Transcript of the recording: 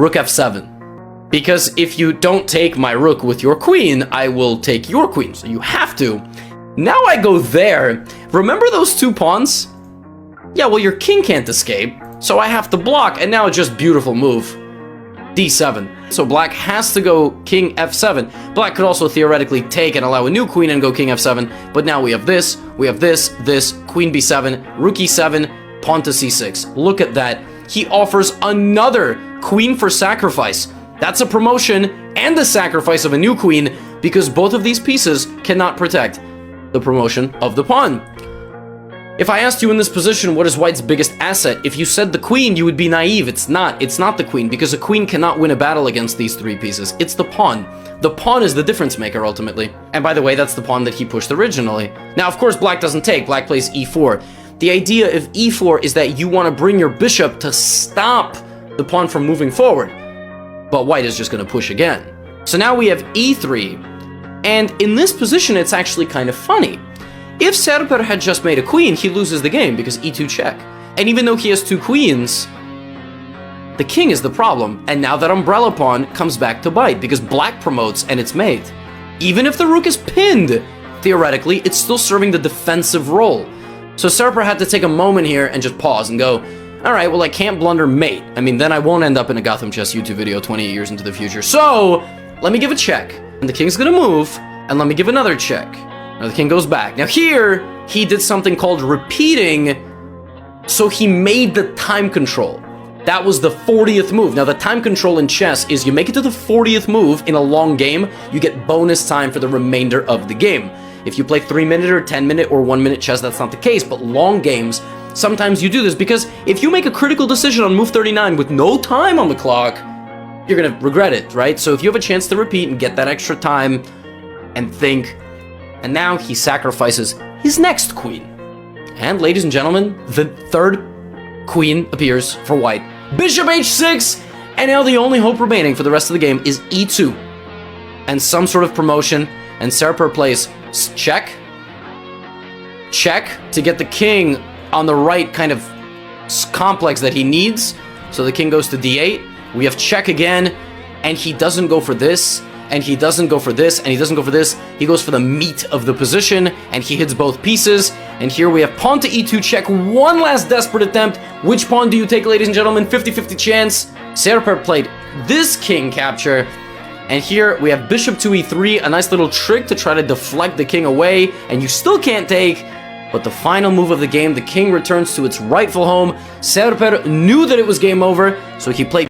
rook f7. Because if you don't take my rook with your queen, I will take your queen, so you have to. Now I go there. Remember those 2 pawns? Yeah, well, your king can't escape, so I have to block, and now just beautiful move. d7. So black has to go king f7. Black could also theoretically take and allow a new queen and go king f7, but now we have this, this, queen b7, rook e7, pawn to c6. Look at that. He offers another queen for sacrifice. That's a promotion and the sacrifice of a new queen, because both of these pieces cannot protect the promotion of the pawn. If I asked you in this position what is white's biggest asset, if you said the queen, you would be naive. It's not the queen, because a queen cannot win a battle against these 3 pieces. It's the pawn. The pawn is the difference maker, ultimately. And by the way, that's the pawn that he pushed originally. Now, of course, black doesn't take. Black plays e4. The idea of e4 is that you want to bring your bishop to stop the pawn from moving forward. But white is just going to push again. So now we have e3. And in this position, it's actually kind of funny. If Serper had just made a queen, he loses the game because e2 check. And even though he has 2 queens, the king is the problem. And now that umbrella pawn comes back to bite because black promotes and it's mate. Even if the rook is pinned, theoretically, it's still serving the defensive role. So Serper had to take a moment here and just pause and go, all right, well, I can't blunder mate. I mean, then I won't end up in a Gotham Chess YouTube video 28 years into the future. So let me give a check. And the king's gonna move, and let me give another check. Now the king goes back. Now here, he did something called repeating, so he made the time control. That was the 40th move. Now the time control in chess is you make it to the 40th move in a long game, you get bonus time for the remainder of the game. If you play 3-minute or 10-minute or 1-minute chess, that's not the case, but long games, sometimes you do this, because if you make a critical decision on move 39 with no time on the clock, you're gonna regret it, right? So if you have a chance to repeat and get that extra time and think, and now he sacrifices his next queen. And ladies and gentlemen, the 3rd queen appears for white. Bishop h6, and now the only hope remaining for the rest of the game is e2. And some sort of promotion, and Serper plays check, check, to get the king on the right kind of complex that he needs. So the king goes to d8, we have check again, and he doesn't go for this, and he doesn't go for this, and he doesn't go for this. He goes for the meat of the position, and he hits both pieces. And here we have pawn to e2 check, one last desperate attempt. Which pawn do you take, ladies and gentlemen? 50-50 chance. Serper played this king capture, and here we have bishop to e3, a nice little trick to try to deflect the king away, and you still can't take. But the final move of the game, the king returns to its rightful home. Serper knew that it was game over, so he played